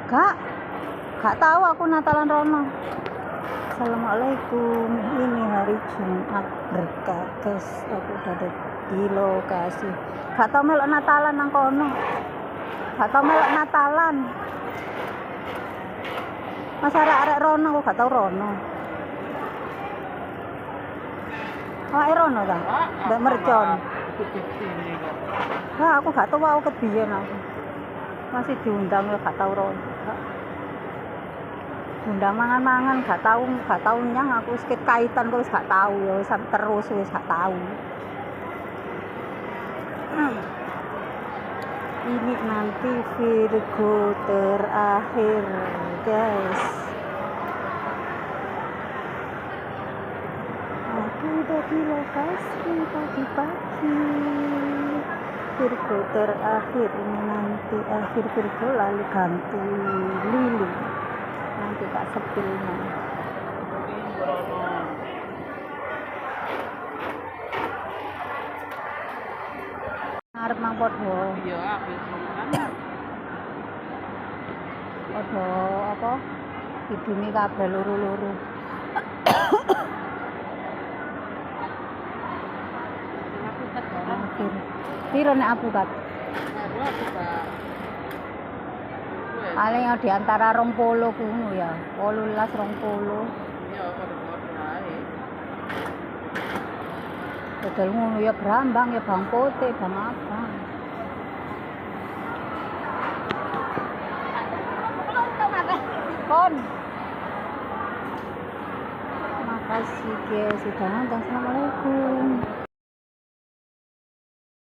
Gak tahu aku Natalan rono. Assalamualaikum. Ini hari Jumat berkah, guys. Aku udah ada di lokasi. Gak tau melok Natalan nang kono. Gak tau melok Natalan. Masa arek rono aku gak tau rono. Awake rono ta? Mbak Mercon. Aku gak tau aku kebiyen aku. Masih diundang ya gak tau rono. Undang mangan-mangan gak tahu nyang aku wis kaitan kok wis gak tahu ya wis terus wis gak tahu. Ini nanti Virgo terakhir, guys. Aku udah di lokasi pagi-pagi. Virgo terakhir ini nanti akhir Virgo lalu ganti Lili. Nanti tak sepilnya. Arep nang padha. Iya, habis kan. Padha apa? Hidungi kabeh loro-loro. Akhir. Piro nek apukat? Paling di antara 20 kuno ya. 18 20. Iya, padha-padha ae. Padahal ngono ya brambang ya bang putih, bang apa. Kon. Makasih guys sudah nonton. Assalamualaikum.